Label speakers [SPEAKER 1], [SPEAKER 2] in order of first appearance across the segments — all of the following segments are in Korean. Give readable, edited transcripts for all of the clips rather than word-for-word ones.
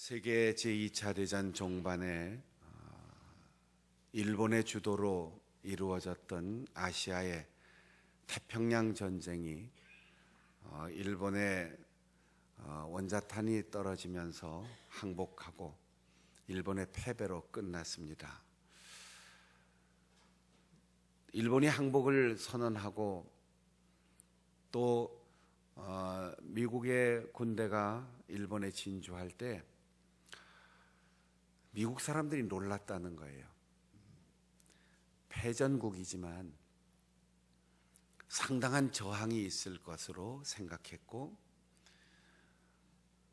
[SPEAKER 1] 세계 제2차 대전 종반에 일본의 주도로 이루어졌던 아시아의 태평양 전쟁이 일본의 원자탄이 떨어지면서 항복하고 일본의 패배로 끝났습니다. 일본이 항복을 선언하고 또 미국의 군대가 일본에 진주할 때 미국 사람들이 놀랐다는 거예요. 패전국이지만 상당한 저항이 있을 것으로 생각했고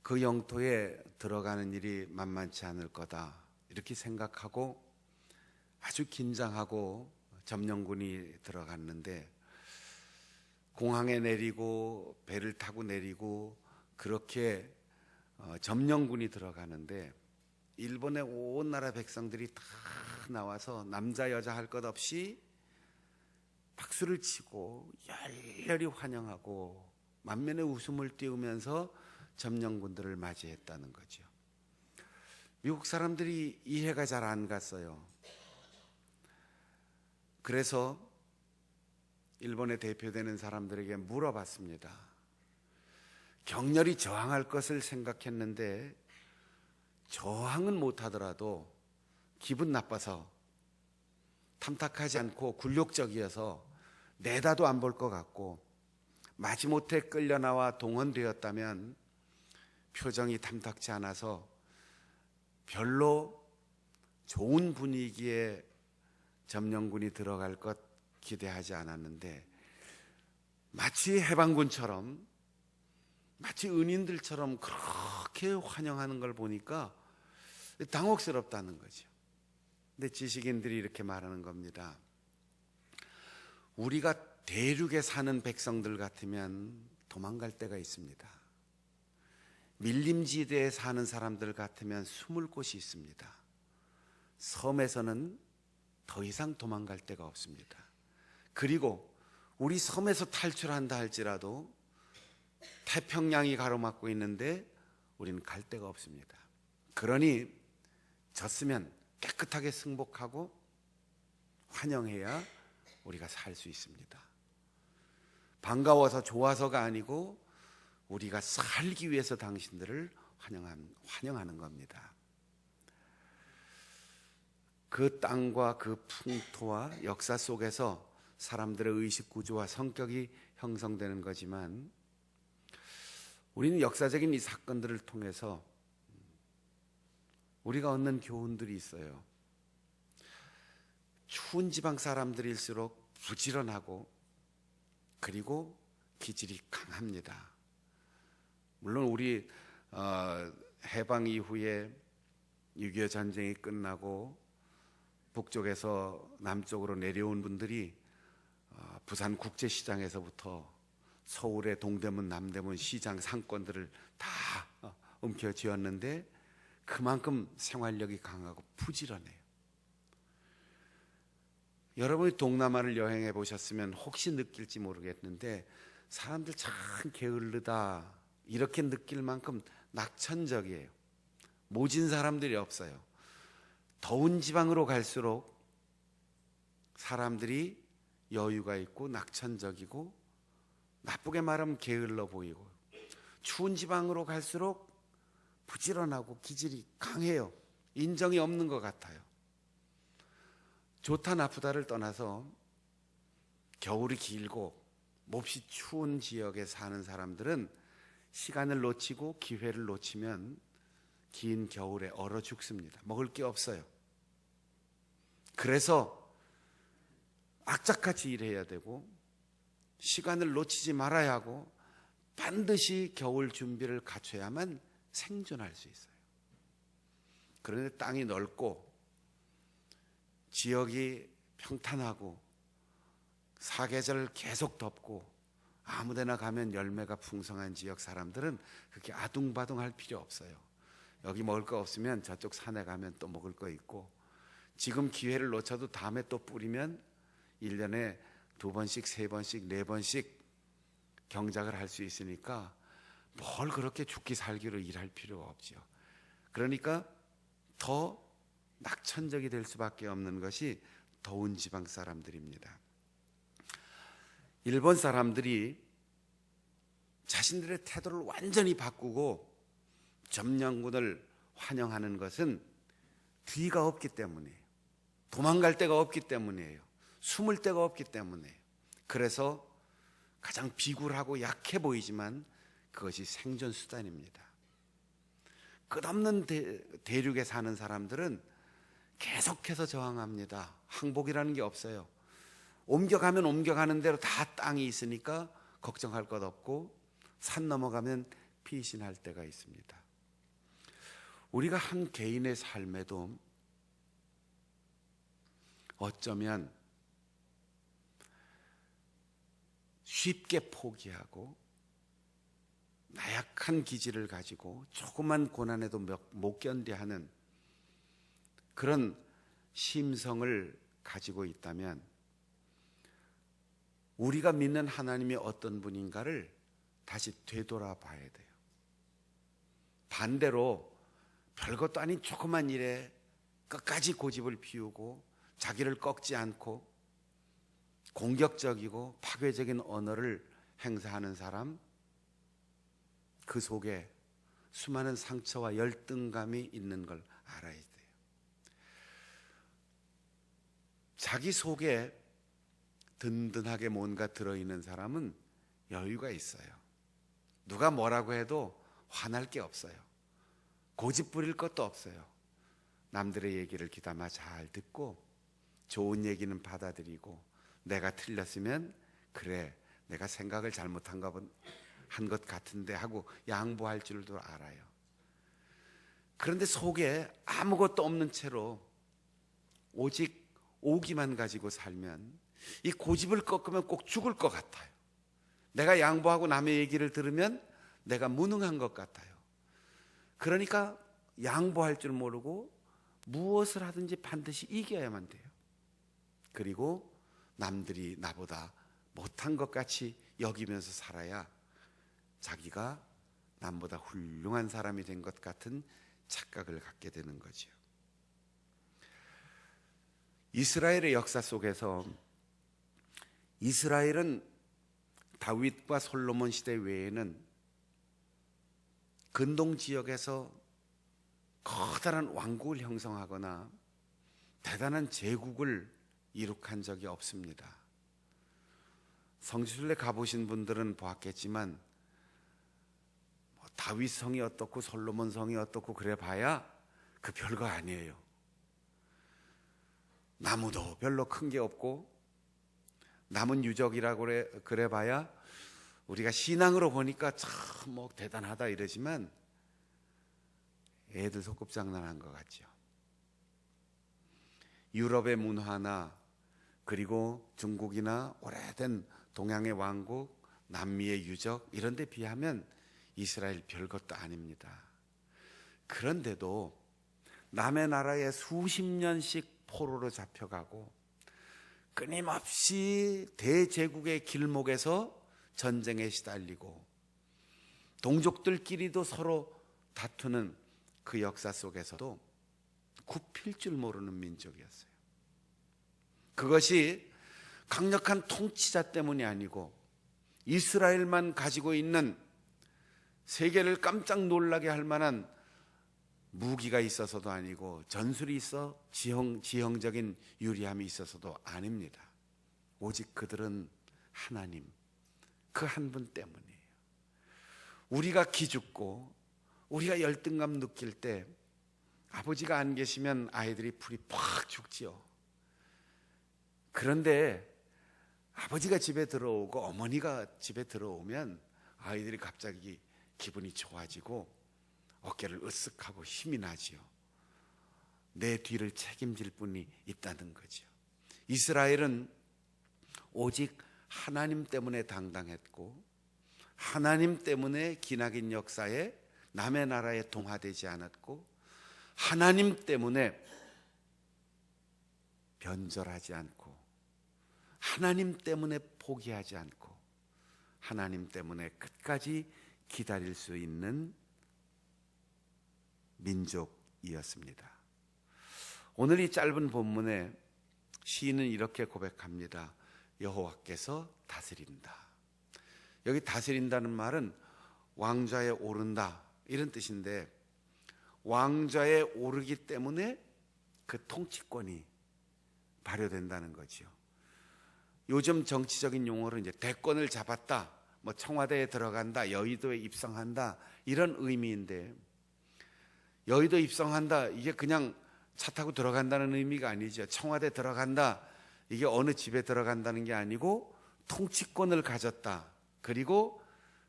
[SPEAKER 1] 그 영토에 들어가는 일이 만만치 않을 거다 이렇게 생각하고 아주 긴장하고 점령군이 들어갔는데 공항에 내리고 배를 타고 내리고 그렇게 점령군이 들어가는데 일본의 온 나라 백성들이 다 나와서 남자 여자 할 것 없이 박수를 치고 열렬히 환영하고 만면에 웃음을 띄우면서 점령군들을 맞이했다는 거죠. 미국 사람들이 이해가 잘 안 갔어요. 그래서 일본에 대표되는 사람들에게 물어봤습니다. 격렬히 저항할 것을 생각했는데 저항은 못하더라도 기분 나빠서 탐탁하지 않고 굴욕적이어서 내다도 안 볼 것 같고 마지못해 끌려나와 동원되었다면 표정이 탐탁지 않아서 별로 좋은 분위기에 점령군이 들어갈 것 기대하지 않았는데 마치 해방군처럼 마치 은인들처럼 그렇게 환영하는 걸 보니까 당혹스럽다는 거죠. 근데 지식인들이 이렇게 말하는 겁니다. 우리가 대륙에 사는 백성들 같으면 도망갈 데가 있습니다. 밀림지대에 사는 사람들 같으면 숨을 곳이 있습니다. 섬에서는 더 이상 도망갈 데가 없습니다. 그리고 우리 섬에서 탈출한다 할지라도 태평양이 가로막고 있는데 우리는 갈 데가 없습니다. 그러니 졌으면 깨끗하게 승복하고 환영해야 우리가 살 수 있습니다. 반가워서 좋아서가 아니고 우리가 살기 위해서 당신들을 환영하는 겁니다. 그 땅과 그 풍토와 역사 속에서 사람들의 의식 구조와 성격이 형성되는 거지만 우리는 역사적인 이 사건들을 통해서 우리가 얻는 교훈들이 있어요. 추운 지방 사람들일수록 부지런하고 그리고 기질이 강합니다. 물론 우리 해방 이후에 6.25 전쟁이 끝나고 북쪽에서 남쪽으로 내려온 분들이 부산 국제시장에서부터 서울의 동대문, 남대문 시장 상권들을 다 움켜쥐었는데 그만큼 생활력이 강하고 부지런해요. 여러분이 동남아를 여행해 보셨으면 혹시 느낄지 모르겠는데 사람들 참 게을르다 이렇게 느낄 만큼 낙천적이에요. 모진 사람들이 없어요. 더운 지방으로 갈수록 사람들이 여유가 있고 낙천적이고 나쁘게 말하면 게을러 보이고 추운 지방으로 갈수록 부지런하고 기질이 강해요. 인정이 없는 것 같아요. 좋다 나쁘다를 떠나서 겨울이 길고 몹시 추운 지역에 사는 사람들은 시간을 놓치고 기회를 놓치면 긴 겨울에 얼어 죽습니다. 먹을 게 없어요. 그래서 악착같이 일해야 되고 시간을 놓치지 말아야 하고 반드시 겨울 준비를 갖춰야만 생존할 수 있어요. 그런데 땅이 넓고 지역이 평탄하고 사계절 계속 덥고 아무데나 가면 열매가 풍성한 지역 사람들은 그렇게 아둥바둥할 필요 없어요. 여기 먹을 거 없으면 저쪽 산에 가면 또 먹을 거 있고 지금 기회를 놓쳐도 다음에 또 뿌리면 1년에 2번씩 3번씩 4번씩 경작을 할 수 있으니까 뭘 그렇게 죽기 살기로 일할 필요가 없죠. 그러니까 더 낙천적이 될 수밖에 없는 것이 더운 지방 사람들입니다. 일본 사람들이 자신들의 태도를 완전히 바꾸고 점령군을 환영하는 것은 뒤가 없기 때문이에요. 도망갈 데가 없기 때문이에요. 숨을 데가 없기 때문이에요. 그래서 가장 비굴하고 약해 보이지만 그것이 생존 수단입니다. 끝없는 대륙에 사는 사람들은 계속해서 저항합니다. 항복이라는 게 없어요. 옮겨가면 옮겨가는 대로 다 땅이 있으니까 걱정할 것 없고 산 넘어가면 피신할 때가 있습니다. 우리가 한 개인의 삶에도 어쩌면 쉽게 포기하고 나약한 기질을 가지고 조그만 고난에도 못 견뎌하는 그런 심성을 가지고 있다면 우리가 믿는 하나님이 어떤 분인가를 다시 되돌아봐야 돼요. 반대로 별것도 아닌 조그만 일에 끝까지 고집을 피우고 자기를 꺾지 않고 공격적이고 파괴적인 언어를 행사하는 사람, 그 속에 수많은 상처와 열등감이 있는 걸 알아야 돼요. 자기 속에 든든하게 뭔가 들어있는 사람은 여유가 있어요. 누가 뭐라고 해도 화날 게 없어요. 고집 부릴 것도 없어요. 남들의 얘기를 귀담아 잘 듣고 좋은 얘기는 받아들이고 내가 틀렸으면 그래 내가 생각을 잘못한 것 같은데 하고 양보할 줄도 알아요. 그런데 속에 아무것도 없는 채로 오직 오기만 가지고 살면 이 고집을 꺾으면 꼭 죽을 것 같아요. 내가 양보하고 남의 얘기를 들으면 내가 무능한 것 같아요. 그러니까 양보할 줄 모르고 무엇을 하든지 반드시 이겨야만 돼요. 그리고 남들이 나보다 못한 것 같이 여기면서 살아야 자기가 남보다 훌륭한 사람이 된 것 같은 착각을 갖게 되는 거죠. 이스라엘의 역사 속에서 이스라엘은 다윗과 솔로몬 시대 외에는 근동 지역에서 커다란 왕국을 형성하거나 대단한 제국을 이룩한 적이 없습니다. 성지순례 가보신 분들은 보았겠지만 다윗 성이 어떻고 솔로몬 성이 어떻고 그래 봐야 그 별거 아니에요. 나무도 별로 큰 게 없고 남은 유적이라고 그래 봐야 우리가 신앙으로 보니까 참 뭐 대단하다 이러지만 애들 소꿉장난한 것 같죠. 유럽의 문화나 그리고 중국이나 오래된 동양의 왕국, 남미의 유적 이런 데 비하면 이스라엘 별것도 아닙니다. 그런데도 남의 나라에 수십 년씩 포로로 잡혀가고 끊임없이 대제국의 길목에서 전쟁에 시달리고 동족들끼리도 서로 다투는 그 역사 속에서도 굽힐 줄 모르는 민족이었어요. 그것이 강력한 통치자 때문이 아니고 이스라엘만 가지고 있는 세계를 깜짝 놀라게 할 만한 무기가 있어서도 아니고 전술이 있어 지형적인 유리함이 있어서도 아닙니다. 오직 그들은 하나님 그 한 분 때문이에요. 우리가 기죽고 우리가 열등감 느낄 때 아버지가 안 계시면 아이들이 풀이 팍 죽지요. 그런데 아버지가 집에 들어오고 어머니가 집에 들어오면 아이들이 갑자기 기분이 좋아지고 어깨를 으쓱하고 힘이 나지요. 내 뒤를 책임질 분이 있다는 거죠. 이스라엘은 오직 하나님 때문에 당당했고 하나님 때문에 기나긴 역사에 남의 나라에 동화되지 않았고 하나님 때문에 변절하지 않고 하나님 때문에 포기하지 않고 하나님 때문에 끝까지 기다릴 수 있는 민족이었습니다. 오늘 이 짧은 본문에 시인은 이렇게 고백합니다. 여호와께서 다스린다. 여기 다스린다는 말은 왕좌에 오른다 이런 뜻인데, 왕좌에 오르기 때문에 그 통치권이 발효된다는 거죠. 요즘 정치적인 용어로 이제 대권을 잡았다, 뭐 청와대에 들어간다, 여의도에 입성한다 이런 의미인데, 여의도 입성한다 이게 그냥 차 타고 들어간다는 의미가 아니죠. 청와대 들어간다 이게 어느 집에 들어간다는 게 아니고 통치권을 가졌다. 그리고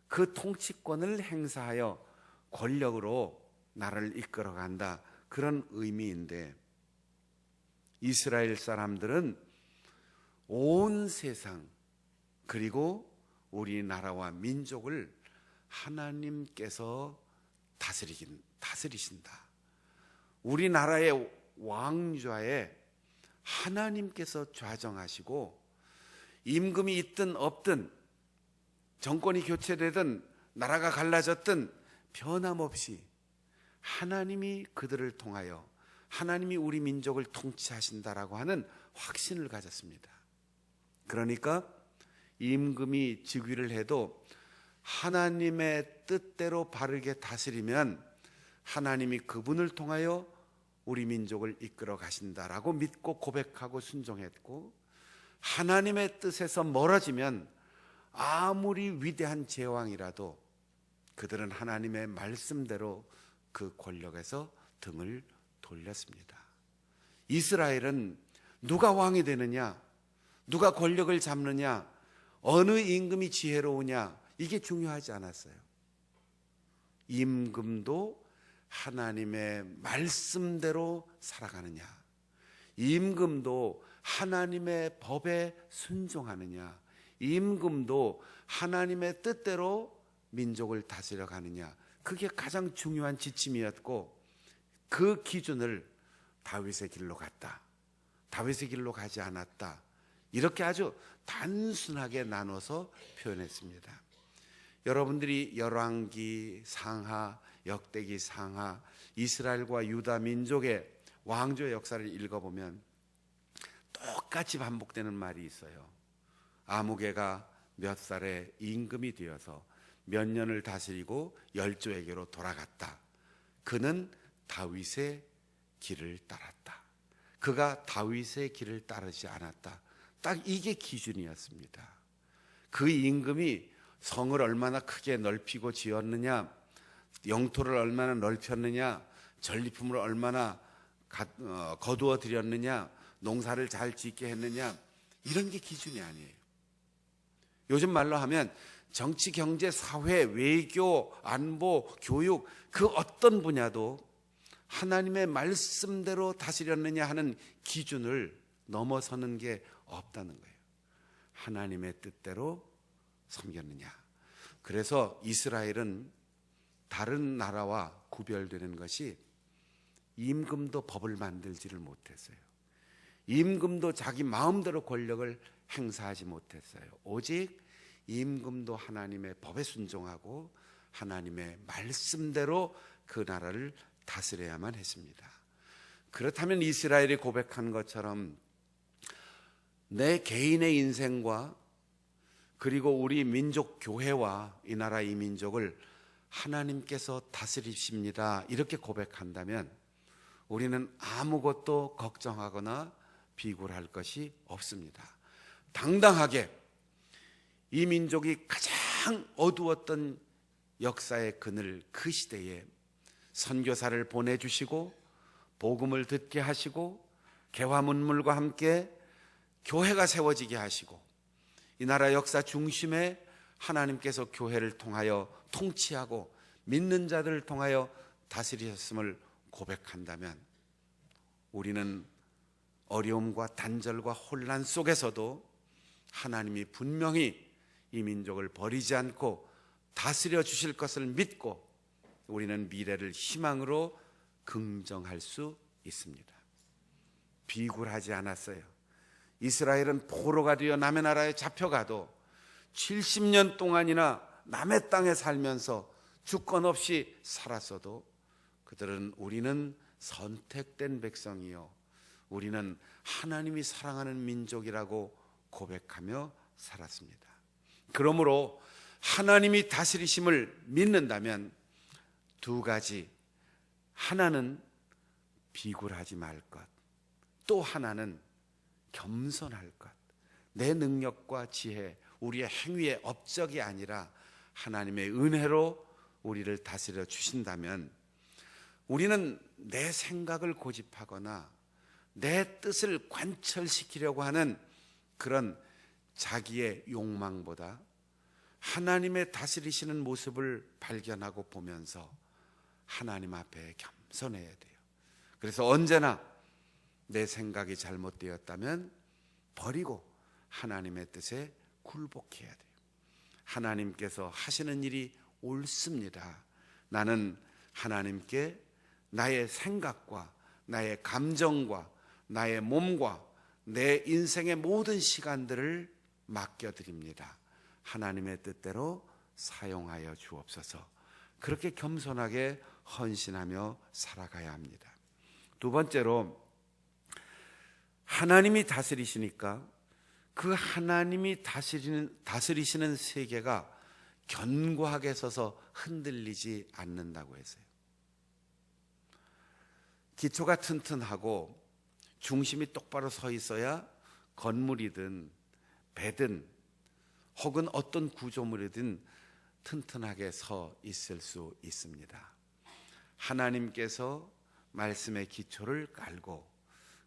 [SPEAKER 1] 그 통치권을 행사하여 권력으로 나라를 이끌어간다, 그런 의미인데, 이스라엘 사람들은 온 세상 그리고 우리나라와 민족을 하나님께서 다스리신다. 우리나라의 왕좌에 하나님께서 좌정하시고, 임금이 있든 없든 정권이 교체되든 나라가 갈라졌든 변함없이 하나님이 그들을 통하여 하나님이 우리 민족을 통치하신다라고 하는 확신을 가졌습니다. 그러니까 임금이 즉위를 해도 하나님의 뜻대로 바르게 다스리면 하나님이 그분을 통하여 우리 민족을 이끌어 가신다라고 믿고 고백하고 순종했고, 하나님의 뜻에서 멀어지면 아무리 위대한 제왕이라도 그들은 하나님의 말씀대로 그 권력에서 등을 돌렸습니다. 이스라엘은 누가 왕이 되느냐, 누가 권력을 잡느냐, 어느 임금이 지혜로우냐 이게 중요하지 않았어요. 임금도 하나님의 말씀대로 살아가느냐, 임금도 하나님의 법에 순종하느냐, 임금도 하나님의 뜻대로 민족을 다스려 가느냐, 그게 가장 중요한 지침이었고, 그 기준을 다윗의 길로 갔다, 다윗의 길로 가지 않았다, 이렇게 아주 단순하게 나눠서 표현했습니다. 여러분들이 열왕기 상하, 역대기 상하, 이스라엘과 유다 민족의 왕조의 역사를 읽어보면 똑같이 반복되는 말이 있어요. 아무개가 몇 살에 임금이 되어서 몇 년을 다스리고 열조에게로 돌아갔다. 그는 다윗의 길을 따랐다. 그가 다윗의 길을 따르지 않았다. 딱 이게 기준이었습니다. 그 임금이 성을 얼마나 크게 넓히고 지었느냐, 영토를 얼마나 넓혔느냐, 전리품을 얼마나 거두어 드렸느냐, 농사를 잘 짓게 했느냐, 이런 게 기준이 아니에요. 요즘 말로 하면 정치, 경제, 사회, 외교, 안보, 교육, 그 어떤 분야도 하나님의 말씀대로 다스렸느냐 하는 기준을 넘어서는 게 없다는 거예요. 하나님의 뜻대로 섬겼느냐. 그래서 이스라엘은 다른 나라와 구별되는 것이 임금도 법을 만들지를 못했어요. 임금도 자기 마음대로 권력을 행사하지 못했어요. 오직 임금도 하나님의 법에 순종하고 하나님의 말씀대로 그 나라를 다스려야만 했습니다. 그렇다면 이스라엘이 고백한 것처럼 내 개인의 인생과 그리고 우리 민족 교회와 이 나라 이 민족을 하나님께서 다스리십니다, 이렇게 고백한다면 우리는 아무것도 걱정하거나 비굴할 것이 없습니다. 당당하게 이 민족이 가장 어두웠던 역사의 그늘, 그 시대에 선교사를 보내주시고 복음을 듣게 하시고 개화문물과 함께 교회가 세워지게 하시고 이 나라 역사 중심에 하나님께서 교회를 통하여 통치하고 믿는 자들을 통하여 다스리셨음을 고백한다면 우리는 어려움과 단절과 혼란 속에서도 하나님이 분명히 이 민족을 버리지 않고 다스려 주실 것을 믿고 우리는 미래를 희망으로 긍정할 수 있습니다. 비굴하지 않았어요. 이스라엘은 포로가 되어 남의 나라에 잡혀가도 70년 동안이나 남의 땅에 살면서 주권 없이 살았어도 그들은 우리는 선택된 백성이요, 우리는 하나님이 사랑하는 민족이라고 고백하며 살았습니다. 그러므로 하나님이 다스리심을 믿는다면 두 가지, 하나는 비굴하지 말 것, 또 하나는 겸손할 것. 내 능력과 지혜, 우리의 행위의 업적이 아니라 하나님의 은혜로 우리를 다스려 주신다면 우리는 내 생각을 고집하거나 내 뜻을 관철시키려고 하는 그런 자기의 욕망보다 하나님의 다스리시는 모습을 발견하고 보면서 하나님 앞에 겸손해야 돼요. 그래서 언제나 내 생각이 잘못되었다면 버리고 하나님의 뜻에 굴복해야 돼요. 하나님께서 하시는 일이 옳습니다. 나는 하나님께 나의 생각과 나의 감정과 나의 몸과 내 인생의 모든 시간들을 맡겨드립니다. 하나님의 뜻대로 사용하여 주옵소서. 그렇게 겸손하게 헌신하며 살아가야 합니다. 두 번째로, 하나님이 다스리시니까 그 하나님이 다스리시는 세계가 견고하게 서서 흔들리지 않는다고 했어요. 기초가 튼튼하고 중심이 똑바로 서 있어야 건물이든 배든 혹은 어떤 구조물이든 튼튼하게 서 있을 수 있습니다. 하나님께서 말씀의 기초를 깔고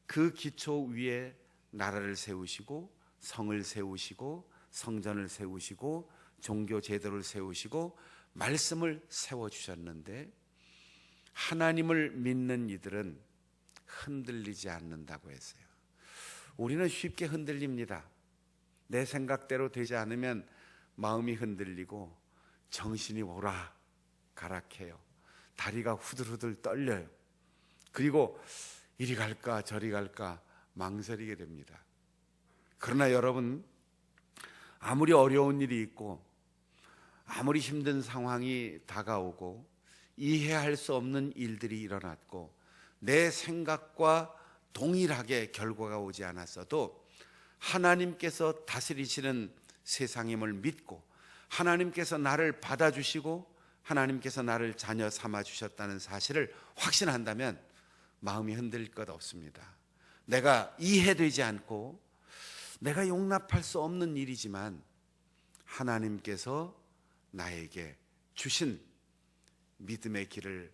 [SPEAKER 1] 그 기초 위에 나라를 세우시고 성을 세우시고 성전을 세우시고 종교 제도를 세우시고 말씀을 세워주셨는데, 하나님을 믿는 이들은 흔들리지 않는다고 했어요. 우리는 쉽게 흔들립니다. 내 생각대로 되지 않으면 마음이 흔들리고 정신이 오락가락해요. 다리가 후들후들 떨려요. 그리고 이리 갈까 저리 갈까 망설이게 됩니다. 그러나 여러분, 아무리 어려운 일이 있고 아무리 힘든 상황이 다가오고 이해할 수 없는 일들이 일어났고 내 생각과 동일하게 결과가 오지 않았어도 하나님께서 다스리시는 세상임을 믿고 하나님께서 나를 받아주시고 하나님께서 나를 자녀 삼아주셨다는 사실을 확신한다면 마음이 흔들릴 것 없습니다. 내가 이해되지 않고 내가 용납할 수 없는 일이지만 하나님께서 나에게 주신 믿음의 길을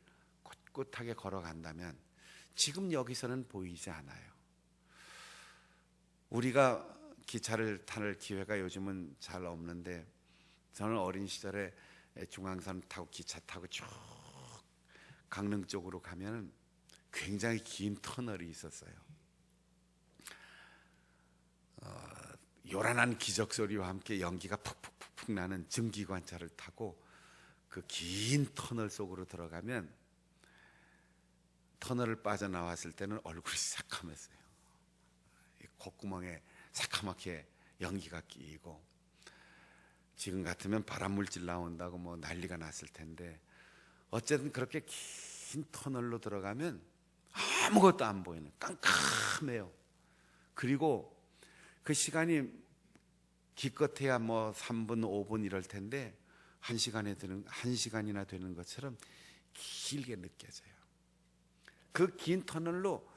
[SPEAKER 1] 꿋꿋하게 걸어간다면 지금 여기서는 보이지 않아요. 우리가 기차를 탈 기회가 요즘은 잘 없는데, 저는 어린 시절에 중앙선 타고 기차 타고 쭉 강릉 쪽으로 가면 굉장히 긴 터널이 있었어요. 요란한 기적 소리와 함께 연기가 푹푹푹 나는 증기관차를 타고 그 긴 터널 속으로 들어가면 터널을 빠져나왔을 때는 얼굴이 새카맸어요. 콧구멍에 새카맣게 연기가 끼고, 지금 같으면 발암물질 나온다고 뭐 난리가 났을 텐데, 어쨌든 그렇게 긴 터널로 들어가면 아무것도 안 보이는 깜깜해요. 그리고 그 시간이 기껏해야 뭐 3분 5분 이럴 텐데 1시간이나 되는 것처럼 길게 느껴져요. 그 긴 터널로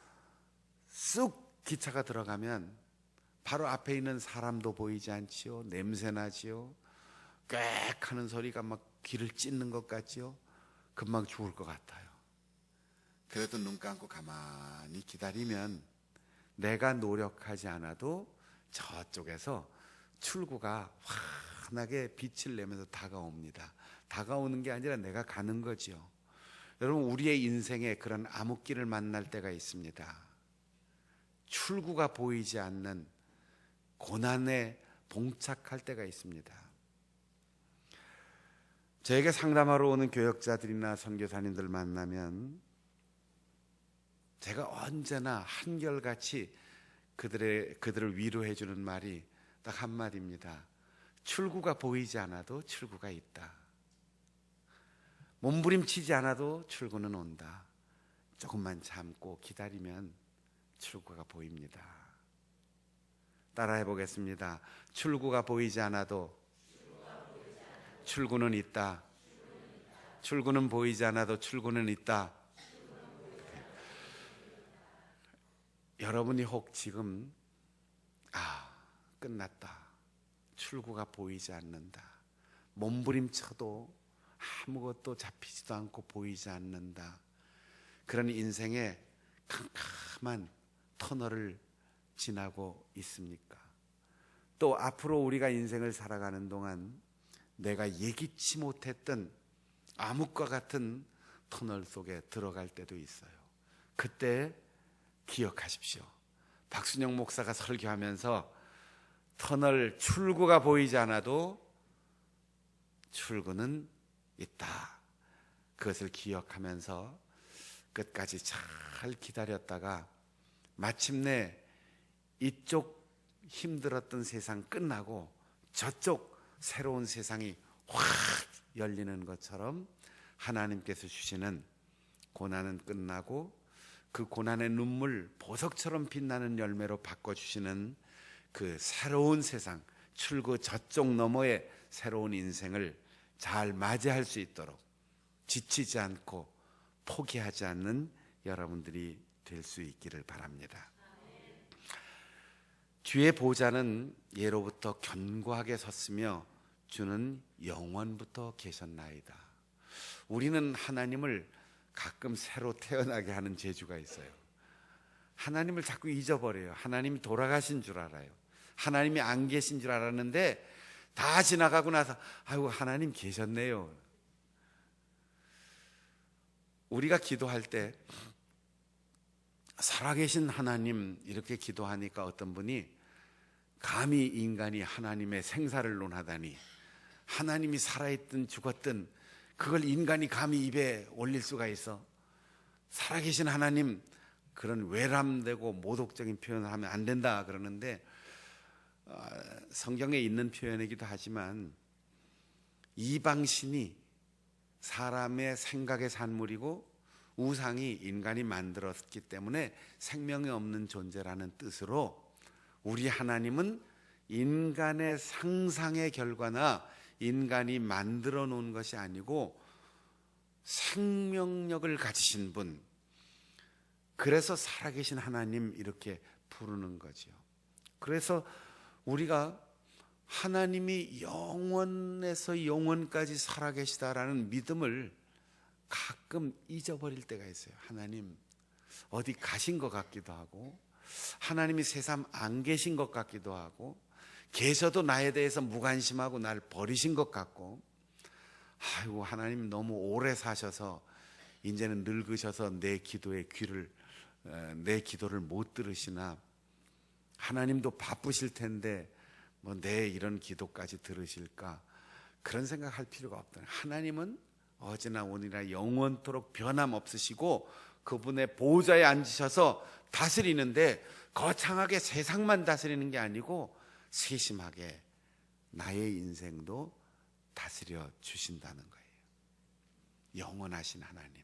[SPEAKER 1] 쑥 기차가 들어가면 바로 앞에 있는 사람도 보이지 않지요. 냄새 나지요. 꽥 하는 소리가 막 귀를 찢는 것 같지요. 금방 죽을 것 같아요. 그래도 눈 감고 가만히 기다리면 내가 노력하지 않아도 저쪽에서 출구가 환하게 빛을 내면서 다가옵니다. 다가오는 게 아니라 내가 가는 거죠. 여러분, 우리의 인생에 그런 암흑길을 만날 때가 있습니다. 출구가 보이지 않는 고난에 봉착할 때가 있습니다. 저에게 상담하러 오는 교역자들이나 선교사님들 만나면 제가 언제나 한결같이 그들을 위로해 주는 말이 딱 한마디입니다. 출구가 보이지 않아도 출구가 있다. 몸부림치지 않아도 출구는 온다. 조금만 참고 기다리면 출구가 보입니다. 따라해 보겠습니다. 출구가 보이지 않아도 출구는 있다. 출구는 보이지 않아도 출구는 있다. 여러분이 혹 지금 끝났다, 출구가 보이지 않는다, 몸부림쳐도 아무것도 잡히지도 않고 보이지 않는다, 그런 인생의 캄캄한 터널을 지나고 있습니까? 또 앞으로 우리가 인생을 살아가는 동안 내가 예기치 못했던 암흑과 같은 터널 속에 들어갈 때도 있어요. 그때 기억하십시오. 박순영 목사가 설교하면서 터널 출구가 보이지 않아도 출구는 있다, 그것을 기억하면서 끝까지 잘 기다렸다가 마침내 이쪽 힘들었던 세상 끝나고 저쪽 새로운 세상이 확 열리는 것처럼 하나님께서 주시는 고난은 끝나고 그 고난의 눈물 보석처럼 빛나는 열매로 바꿔주시는 그 새로운 세상, 출구 저쪽 너머의 새로운 인생을 잘 맞이할 수 있도록 지치지 않고 포기하지 않는 여러분들이 될 수 있기를 바랍니다. 주의 보좌는 예로부터 견고하게 섰으며 주는 영원부터 계셨나이다. 우리는 하나님을 가끔 새로 태어나게 하는 재주가 있어요. 하나님을 자꾸 잊어버려요. 하나님이 돌아가신 줄 알아요. 하나님이 안 계신 줄 알았는데 다 지나가고 나서 아이고 하나님 계셨네요. 우리가 기도할 때 살아계신 하나님 이렇게 기도하니까 어떤 분이 감히 인간이 하나님의 생사를 논하다니, 하나님이 살아있든 죽었든 그걸 인간이 감히 입에 올릴 수가 있어? 살아계신 하나님, 그런 외람되고 모독적인 표현을 하면 안 된다 그러는데, 성경에 있는 표현이기도 하지만 이방신이 사람의 생각의 산물이고 우상이 인간이 만들었기 때문에 생명이 없는 존재라는 뜻으로 우리 하나님은 인간의 상상의 결과나 인간이 만들어 놓은 것이 아니고 생명력을 가지신 분, 그래서 살아계신 하나님 이렇게 부르는 거죠. 그래서 우리가 하나님이 영원에서 영원까지 살아계시다라는 믿음을 가끔 잊어버릴 때가 있어요. 하나님 어디 가신 것 같기도 하고, 하나님이 새삼 안 계신 것 같기도 하고, 계셔도 나에 대해서 무관심하고 날 버리신 것 같고, 아이고 하나님 너무 오래 사셔서 이제는 늙으셔서 내 기도를 못 들으시나, 하나님도 바쁘실 텐데 뭐 내 이런 기도까지 들으실까, 그런 생각할 필요가 없다. 하나님은 어제나 오늘이나 영원토록 변함없으시고 그분의 보좌에 앉으셔서 다스리는데, 거창하게 세상만 다스리는 게 아니고 세심하게 나의 인생도 다스려 주신다는 거예요. 영원하신 하나님.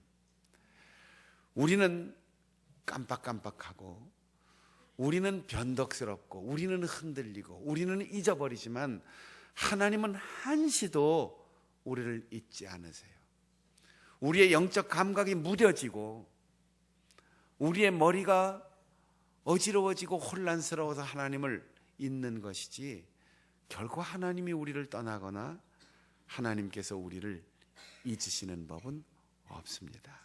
[SPEAKER 1] 우리는 깜빡깜빡하고, 우리는 변덕스럽고, 우리는 흔들리고, 우리는 잊어버리지만 하나님은 한시도 우리를 잊지 않으세요. 우리의 영적 감각이 무뎌지고 우리의 머리가 어지러워지고 혼란스러워서 하나님을 잊는 것이지, 결코 하나님이 우리를 떠나거나 하나님께서 우리를 잊으시는 법은 없습니다.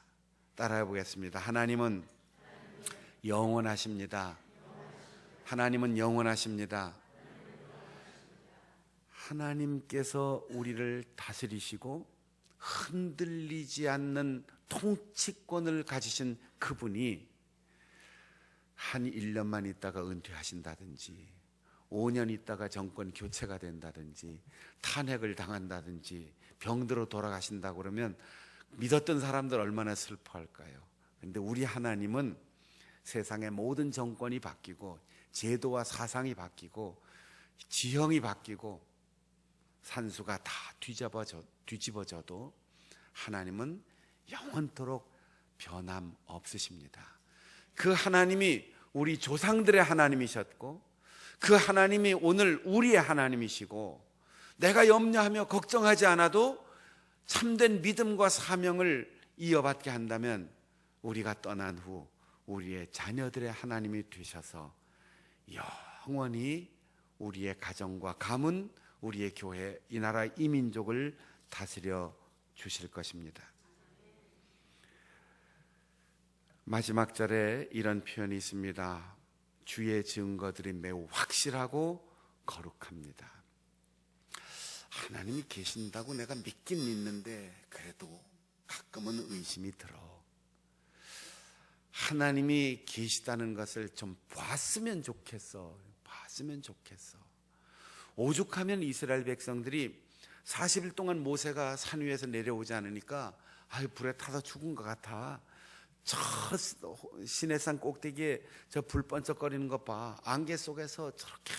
[SPEAKER 1] 따라해 보겠습니다. 하나님은 영원하십니다. 하나님은 영원하십니다. 하나님께서 우리를 다스리시고 흔들리지 않는 통치권을 가지신 그분이 한 1년만 있다가 은퇴하신다든지 5년 있다가 정권 교체가 된다든지 탄핵을 당한다든지 병들어 돌아가신다고 그러면 믿었던 사람들 얼마나 슬퍼할까요? 그런데 우리 하나님은 세상의 모든 정권이 바뀌고 제도와 사상이 바뀌고 지형이 바뀌고 산수가 다 뒤집어져도 하나님은 영원토록 변함없으십니다. 그 하나님이 우리 조상들의 하나님이셨고 그 하나님이 오늘 우리의 하나님이시고 내가 염려하며 걱정하지 않아도 참된 믿음과 사명을 이어받게 한다면 우리가 떠난 후 우리의 자녀들의 하나님이 되셔서 영원히 우리의 가정과 가문, 우리의 교회, 이 나라, 이 민족을 다스려 주실 것입니다. 마지막 절에 이런 표현이 있습니다. 주의 증거들이 매우 확실하고 거룩합니다. 하나님이 계신다고 내가 믿긴 믿는데 그래도 가끔은 의심이 들어. 하나님이 계시다는 것을 좀 봤으면 좋겠어. 오죽하면 이스라엘 백성들이 40일 동안 모세가 산 위에서 내려오지 않으니까 불에 타서 죽은 것 같아. 저 시내산 꼭대기에 저 불 번쩍거리는 것 봐. 안개 속에서 저렇게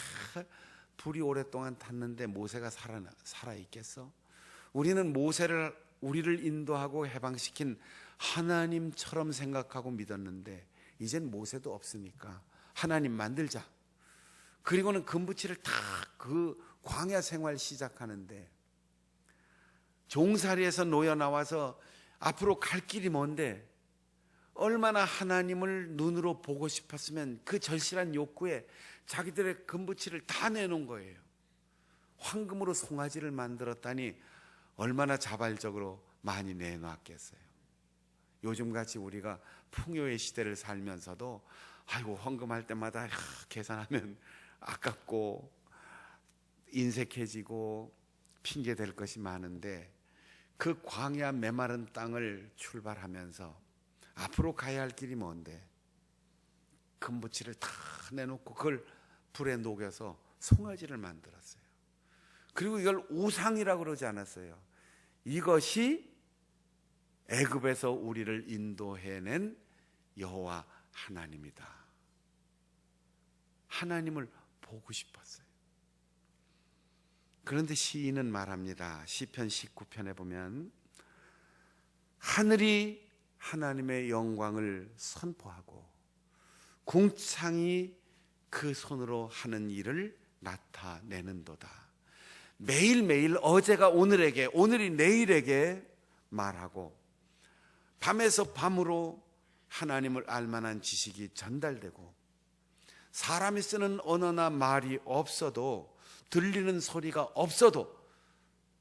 [SPEAKER 1] 불이 오랫동안 탔는데 모세가 살아있겠어? 우리는 모세를 우리를 인도하고 해방시킨 하나님처럼 생각하고 믿었는데 이젠 모세도 없으니까 하나님 만들자. 그리고는 금부치를 다 그 광야 생활 시작하는데 종살이에서 놓여 나와서 앞으로 갈 길이 먼데 얼마나 하나님을 눈으로 보고 싶었으면 그 절실한 욕구에 자기들의 금부치를 다 내놓은 거예요. 황금으로 송아지를 만들었다니 얼마나 자발적으로 많이 내놨겠어요. 요즘같이 우리가 풍요의 시대를 살면서도 헌금할 때마다 계산하면 아깝고 인색해지고 핑계 댈 것이 많은데 그 광야 메마른 땅을 출발하면서 앞으로 가야 할 길이 뭔데 금부치를 다 내놓고 그걸 불에 녹여서 송아지를 만들었어요. 그리고 이걸 우상이라고 그러지 않았어요. 이것이 애굽에서 우리를 인도해낸 여호와 하나님이다. 하나님을 보고 싶었어요. 그런데 시인은 말합니다. 시편 19편에 보면 하늘이 하나님의 영광을 선포하고 궁창이 그 손으로 하는 일을 나타내는도다. 매일매일 어제가 오늘에게, 오늘이 내일에게 말하고 밤에서 밤으로 하나님을 알만한 지식이 전달되고 사람이 쓰는 언어나 말이 없어도 들리는 소리가 없어도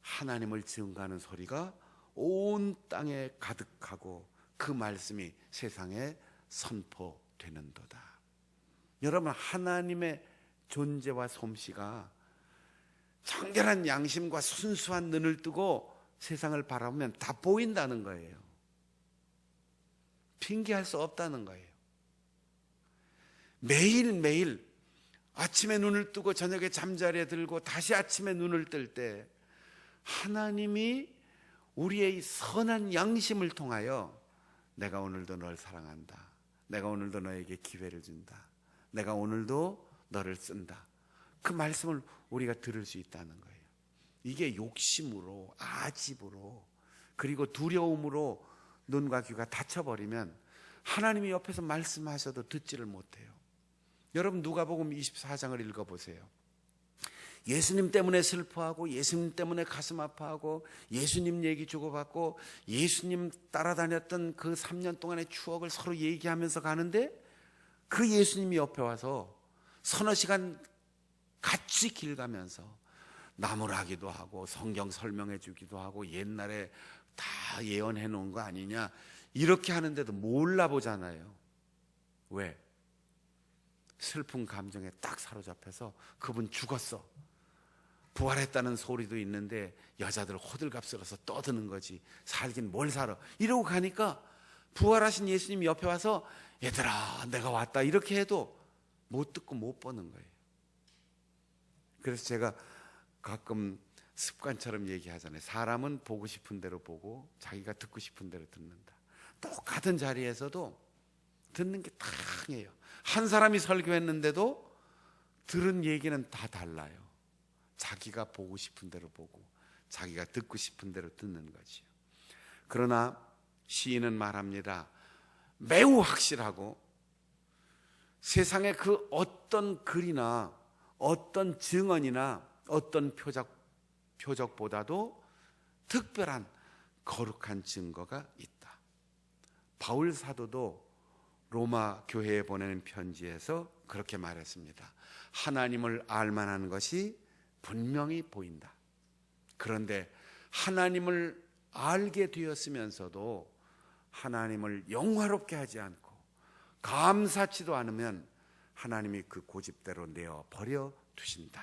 [SPEAKER 1] 하나님을 증거하는 소리가 온 땅에 가득하고 그 말씀이 세상에 선포되는도다. 여러분, 하나님의 존재와 솜씨가 청결한 양심과 순수한 눈을 뜨고 세상을 바라보면 다 보인다는 거예요. 핑계할 수 없다는 거예요. 매일매일 아침에 눈을 뜨고 저녁에 잠자리에 들고 다시 아침에 눈을 뜰 때 하나님이 우리의 선한 양심을 통하여 내가 오늘도 널 사랑한다. 내가 오늘도 너에게 기회를 준다. 내가 오늘도 너를 쓴다. 그 말씀을 우리가 들을 수 있다는 거예요. 이게 욕심으로, 아집으로, 그리고 두려움으로 눈과 귀가 닫혀버리면 하나님이 옆에서 말씀하셔도 듣지를 못해요. 여러분, 누가복음 24장을 읽어보세요. 예수님 때문에 슬퍼하고 예수님 때문에 가슴 아파하고 예수님 얘기 주고받고 예수님 따라다녔던 그 3년 동안의 추억을 서로 얘기하면서 가는데 그 예수님이 옆에 와서 서너 시간 같이 길 가면서 나무라기도 하고 성경 설명해 주기도 하고 옛날에 다 예언해 놓은 거 아니냐 이렇게 하는데도 몰라보잖아요. 왜? 슬픈 감정에 딱 사로잡혀서 그분 죽었어, 부활했다는 소리도 있는데 여자들 호들갑 들어서 떠드는 거지, 살긴 뭘 살아, 이러고 가니까 부활하신 예수님 옆에 와서 얘들아 내가 왔다 이렇게 해도 못 듣고 못 보는 거예요. 그래서 제가 가끔 습관처럼 얘기하잖아요. 사람은 보고 싶은 대로 보고 자기가 듣고 싶은 대로 듣는다. 똑같은 자리에서도 듣는 게 다양해요. 한 사람이 설교했는데도 들은 얘기는 다 달라요. 자기가 보고 싶은 대로 보고 자기가 듣고 싶은 대로 듣는 거지요. 그러나 시인은 말합니다. 매우 확실하고 세상의 그 어떤 글이나 어떤 증언이나 어떤 표적보다도 특별한 거룩한 증거가 있다. 바울 사도도 로마 교회에 보내는 편지에서 그렇게 말했습니다. 하나님을 알만한 것이 분명히 보인다. 그런데 하나님을 알게 되었으면서도 하나님을 영화롭게 하지 않고 감사치도 않으면 하나님이 그 고집대로 내어 버려 두신다.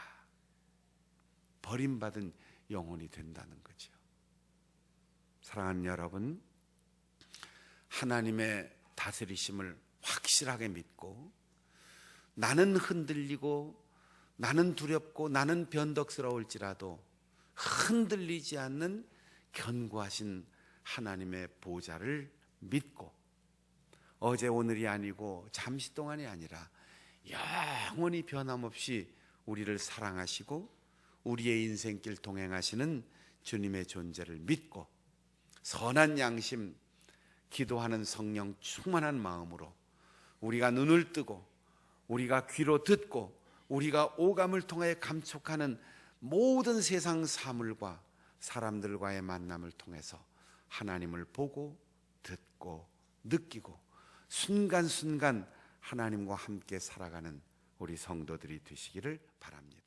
[SPEAKER 1] 버림받은 영혼이 된다는 거죠. 사랑하는 여러분, 하나님의 다스리심을 확실하게 믿고 나는 흔들리고 나는 두렵고 나는 변덕스러울지라도 흔들리지 않는 견고하신 하나님의 보좌를 믿고 어제 오늘이 아니고 잠시 동안이 아니라 영원히 변함없이 우리를 사랑하시고 우리의 인생길 동행하시는 주님의 존재를 믿고 선한 양심, 기도하는 성령 충만한 마음으로 우리가 눈을 뜨고 우리가 귀로 듣고 우리가 오감을 통해 감촉하는 모든 세상 사물과 사람들과의 만남을 통해서 하나님을 보고 듣고 느끼고 순간순간 하나님과 함께 살아가는 우리 성도들이 되시기를 바랍니다.